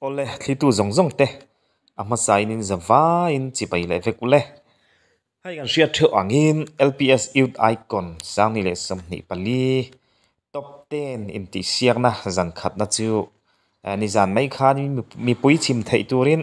ole thlitu zong te ama sai nin zawa in chi pai le vekule hai kan ria theu angin LPS youth icon sang ni le samni pali top 10 intihsiak na zan khat na chu ni zan mai kha ni mi pui chim thei turin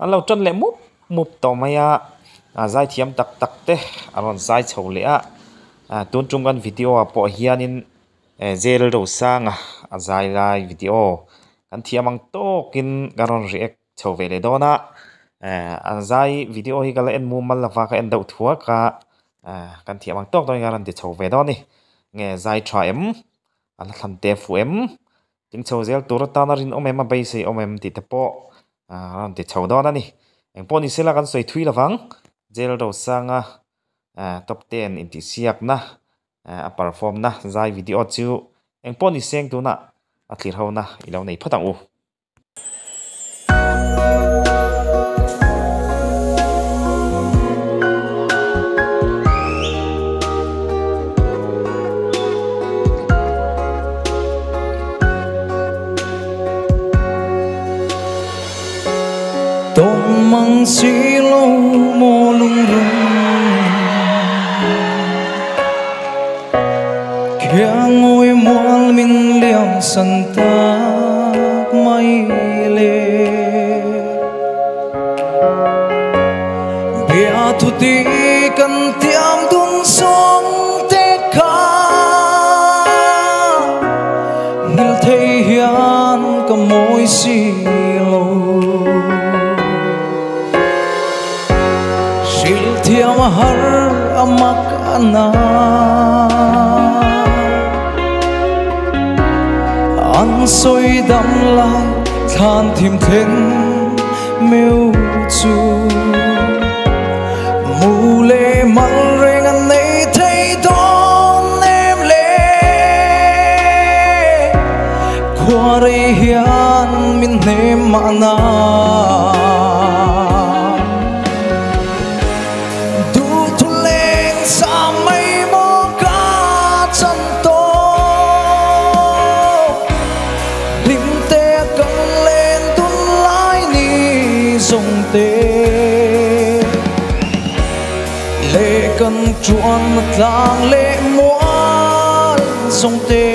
an lo ton le mup to maya azai thiam tak te aron zai chho le a tun tungan video a po hianin J.Lalrosanga azai lai video kan thiamang tokin garon react chove le dona azai video hi gala en mu mal lawa ka en dau thua ka kan thiamang tok toy garan de chove doni nge zai thaem an than te fuem ting chozel tur ta na rin omema bai se omem ti te po ran de chho dona ni eng poni sela kan soi thui lawang J.Lalrosanga top 10 intihsiak na a perform na zai video chu eng poni seng tu na athlir ho na ilo nei phatang u Tông mang xí lâu mô lung rung Kia ngồi mual min liam san tak mai le Bia thu ti kan tiam dun song te kha Ngil thei hian ka môi xí lâu Thiam har amak ana an soi dam lai than thim then meu chu mu le mal reng an nei thei don em le khwa re hian min nem mana lệ cần chuan tlang lệ muan sông tê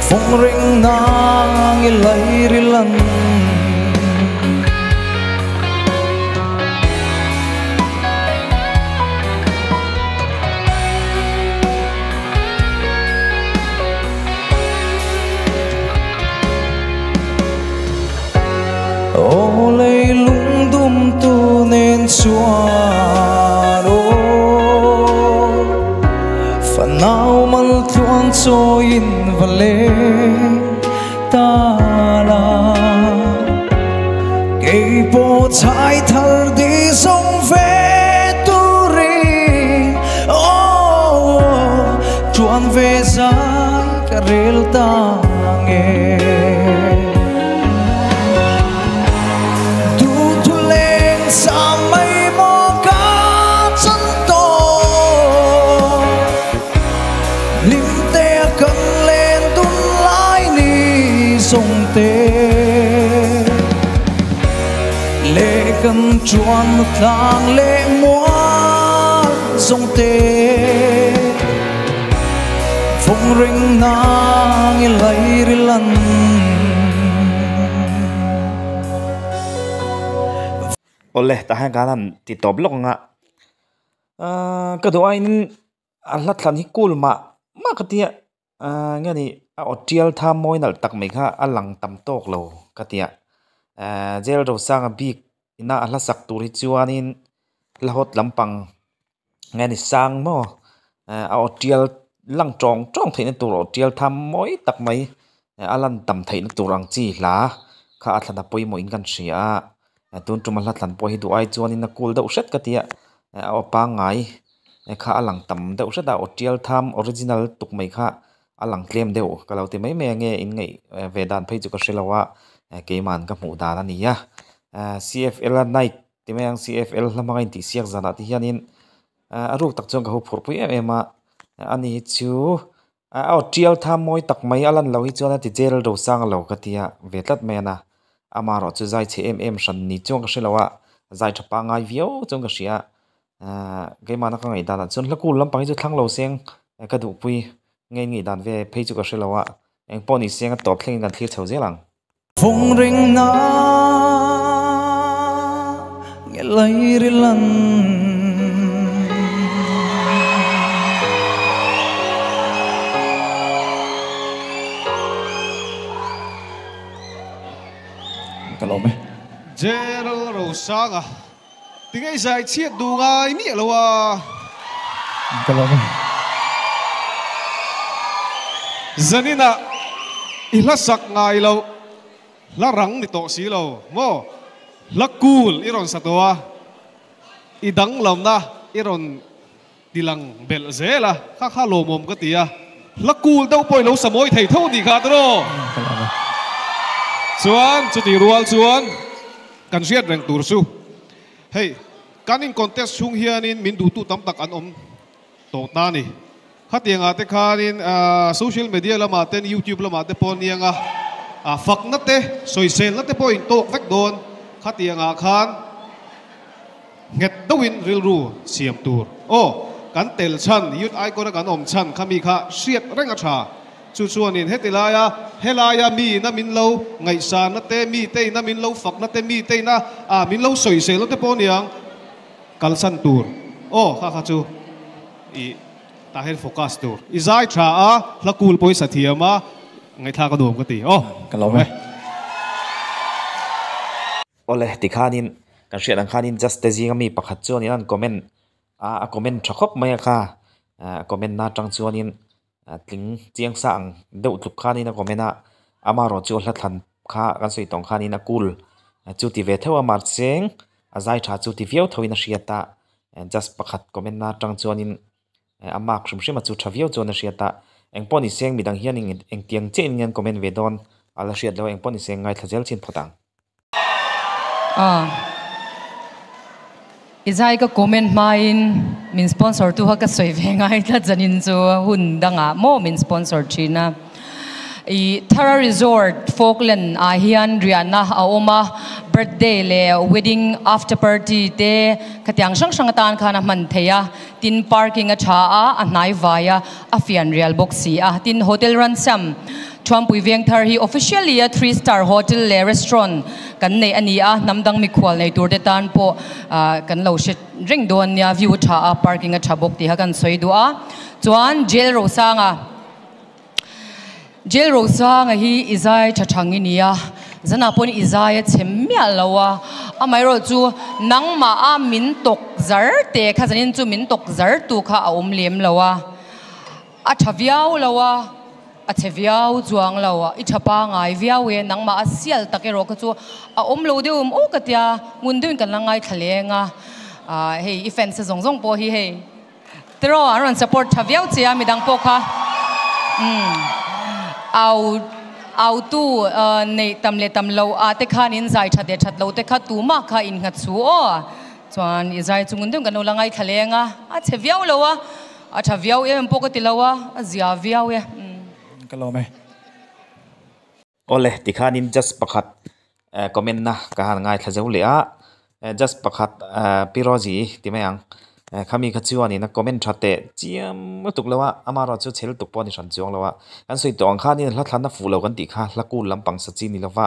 phong ring nang ilai rilan ô lê lung dum tu nên xuan ô phần nào mal thuang cho in và lê ta la cây po chai thar đi sông về tu ri ô chuan về dài cả rel ta nghe sông tê lệ cầm chuan thang lệ muan sông tê phong ring nang ilai rilan ole ta han ganan ti top lok nga ka do ain alla thlan hi kul ma ka tia ngani otial tham moi nal tak mai kha alang tam tok lo katia J.Lalrosanga bik ina ala sak tur hi chuanin lahot lampang ngani sang mo otial lang tong thein tur otial tham moi tak mai alan tam thein turang chi la kha athana poi mo in kan ria tun tumal hlan poi hi du ai chuanin na kul do shet katia opa ngai kha alang tam do seta otial tham original tuk mai kha alang claim deu kalau te mai me nge in ngai vedan phei chu ka shelawa ke man ka mu da na ni ya CFL night te mai ang CFL lamang intihsiak zana ti hianin aru tak chong ka hu phur pui em ema ani chu ở trial tham môi tắc mấy alan lâu hi chuan ti J.Lalrosanga lâu cái tia về tlat mẹ na ama ro chu zai che em san ni chuang ka shelawa zai thapa ngai viau chuang ka sia cái mà nó có ngày đàn chuan lakul lampang chu thlang lo seng ka du pui ngay ngi dan ve phei chu ka shelawa eng poni seng top thleng kan thlir chho zelang phong ring na nghe lấy ri lần cái lỗ mày J.Lalrosanga tiếng ấy dài chiết đủ ngay mi lâu à cái lỗ mày zanina ilasak ngay lâu la răng ni to xí lâu mo la cool iron satoa idang lam na iron tilang bel zela kha kha lo mom ka tia la cool đâu poi lâu samoi thei thâu đi khát đó chuan chu ti rual chuan kan riat reng tur su hey kanin contest chung hianin min du tu tam tak an om to ta ni khatianga te khanin social media lama ten YouTube lama te pon nianga fak na te soisel na te point to vek don khatianga khan nget dawin ril ru siam tur kan tel chan youth icon kan om chan khami kha riat reng a tha chu chuanin helaya mi na min lo ngai sa na te mi te na min lo fak na te mi te na min lo soisel na te pon niang kalsan tur kha chu i tahel focus tur izai tha lakul poi sathiama ngai tha ka dom ka ti cái lỗ mày ole ti khanin kan hriat ang khanin just te zinga mi pakhat chuan in an comment comment thakop mai kha comment na tang chuan in tling chiang sang deuh tluk khanin a comment a ama ro chu hla thlan kha kan soi tong khanin a kul chu ti ve thewa mar cheng azai tha chu ti viau thoina hriata just pakhat comment na tang chuan in amak shum shima chu thaviau chuan a hriata engponi seng midang hianin eng tiang chen ngen comment ve don ala hriat lo engponi seng ngai thazel chin photang izai ka comment main min sponsor tu ha ka soi ve ngai ta janin chu hun danga mo min sponsor china i Thara Resort Falkland hian riana aoma birthday le wedding after party te khatyang sang sang tan khana man theya tin parking a tha a hnai vaya a fian real boxi tin hotel ransom Chuampui Vieng Thar hi officially a 3-star hotel le restaurant kan nei ani a namdang mi khwal nei tur de tan po kan lo she ring don nia view tha a parking a thabok ti ha kan soi du a chuan J.Lalrosanga hi izai thachangin nia zana pon izai chemmia lawa amairo chu nangma a min tok zar te kha zanin chu min tok zar tu kha a lem lawa a thaviau lawa a cheviau chuang lawa I thapa ngai viau we nangma a sial takero ka chu a lo de o ka tia ngun dun kan langai thalenga hei event se zong po hi hei tro aron support thaviau chia midang po kha au tu nei tam lo te khan in zai that de that lo te kha tu ma kha in nga chu chuan I zai chungun dum kan lo langai thalenga a cheviau lawa a thaviau em po ka tilawa a zia viau e cái lỗ mày ole ti khanin just pakhat comment na ka han ngai thazeu le a just pakhat piroji ti mayang khami kha chuani na comment thate chiam tuk lawa amaro chu chhel tuk poni san chong lawa kan soi tong khanin hla thlan na fu lo kan ti kha hlakul lampang sachi ni lawa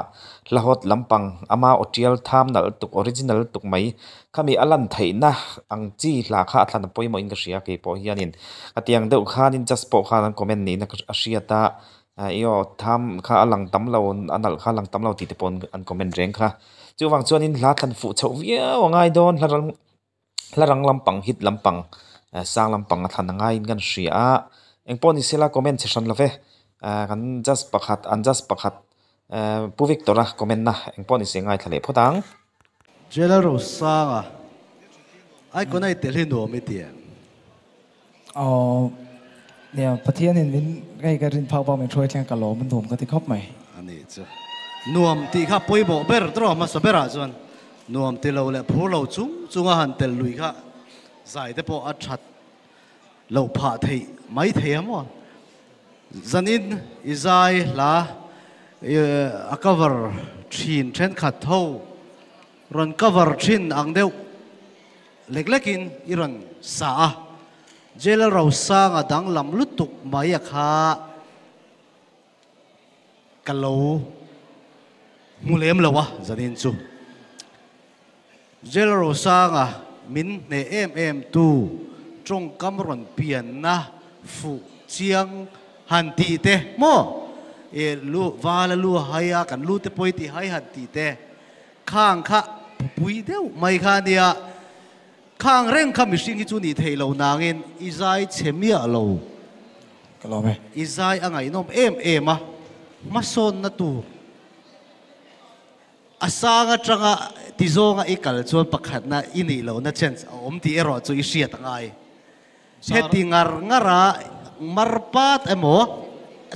hlahot lampang ama otial tham nal tuk original tuk mai khami alan theina ang chi hla kha thlan poimo in ka ria ke po hianin atiang deuh khanin just po khan comment ni na a hriata yo tham kha alang tam lo anal kha lang tam lo ti te pon an comment reng kha chu wang chuanin hla thlan fu chho via wangai don hlarang lampang hit lampang sang lampang thlan ngai gan hria engpon ni sela comment section love kan just pakhat puvik tora comment na engpon ni sengai thale photang J.Lalrosanga ai có này tiền đồ mới tiền nè phát hiện mình cái rin phao bao mình trôi theo cả lỗ mình thủng cái khóc mày anh ấy chứ nuông thì khá bồi bộ bер đó mà sao bер à chuan nuông thì lâu lệ phô lâu chung hắn tiền lùi khá giải thế bộ ắt chặt lâu phá thấy mấy thế mà zanin izai la a cover thin then khat tho ron cover thin ang deuh leklekin iron sa J.Lalrosanga dang lam lutuk maya kha kalau mulem lawa zanin chu J.Lalrosanga min ne em tu trong kamron pian na fu chiang han ti te mo e lu wala lu haya kan lu te poi ti hai han ti te khang kha pui deu mai kha nia khang reng kha mi sing hi chu ni thei lo nangin izai chemia lo kalome izai angai nom em a mason na tu asanga tranga tizonga ikal chuan pakhat na ini lo na chance om ti ero chu i hriat ngai heti ngara marpat emo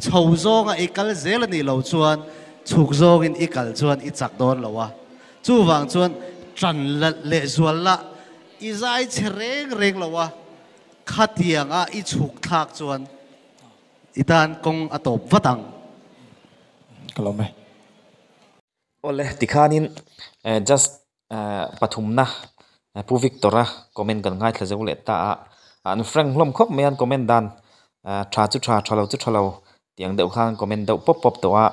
chho zonga ikal zel ani lo chuan chuk zongin ikal chuan i chak don lowa chu wang chuan tran le zual la izai reng lowa khatianga i chuk thak chuan itan kong atop watang kalome ole tikhanin just pathumna pu victora comment kan ngai thlazo le ta an frank hlom khop mean comment dan tha chu thalo tiang deuh khan comment deuh pop to a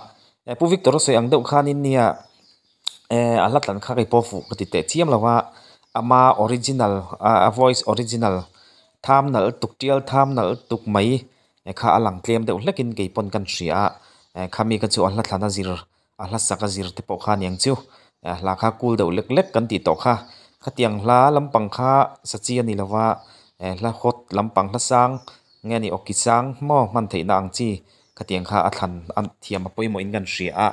pu victora soi ang deuh khan in nia alat lan kha kai po fu kati te chiam lawa ama original a voice original tham nal tuktial tham nal tuk mai kha alang claim deuh lekin ke pon kan ria khami ka chu an la thana zir ahla saka zir te po kha niang chu la kha kul deuh lek kan ti to kha khatiang hla lampang kha sachi ani lawa la hot lampang hla sang nge ni okisang mo man theina ang chi khatiang kha athan an thiam poimo in gan ria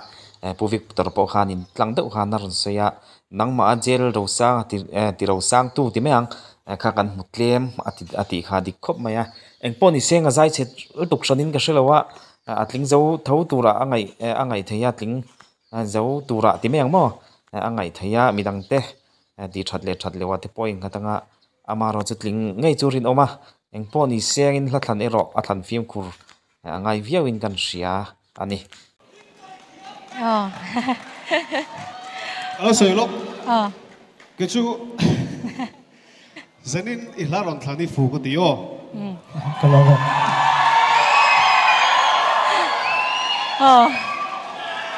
puvik tor po khan in tlang deuh khan ron soya nangma J.Lalrosanga ti ro sang tu ti meang kha kan mutlem ati kha dik khop maya engponi senga zai chet tuk shanin ka shelawa atling zo tho tura angai theya tling zo tura ti meang mo angai theya midang te ti thatle wa te point khatanga amaro chutling ngei churin oma engponi sengin hlathan ero athan fiam khur angai viawin kan ria ani soi lok ke chu zanin ihlaron thlani fu ko ti o kalome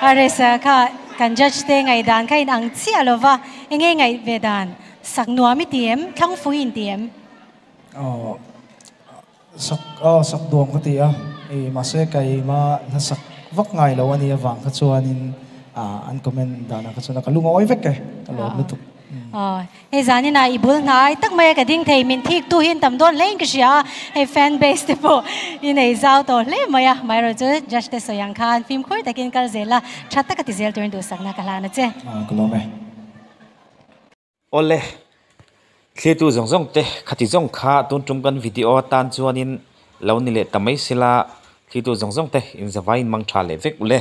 aresa kha kan judge te ngai dan kha in ang chi alova enge ngai vedan saknuwa mi tiem thlang fu in tiem sak duam ka ti a e mase kai ma na sak vak ngai lo ani awang kha chuan in an comment dana kha chuna kalunga oi vek ke alo lutuk e zani na ibul nai tak mai ka ding thei min thik tu hin tam don leng ka sia e fan base te po in ei zau to le maya mai ro chu just te soyang khan film khoi takin kal zela thatta ka ti zel turn du sakna kala na che kalome ole thletu zong te khati zong kha tun tum kan video tan chuanin lo ni le tamai sila thletu zong te in zawai mang tha le vek ule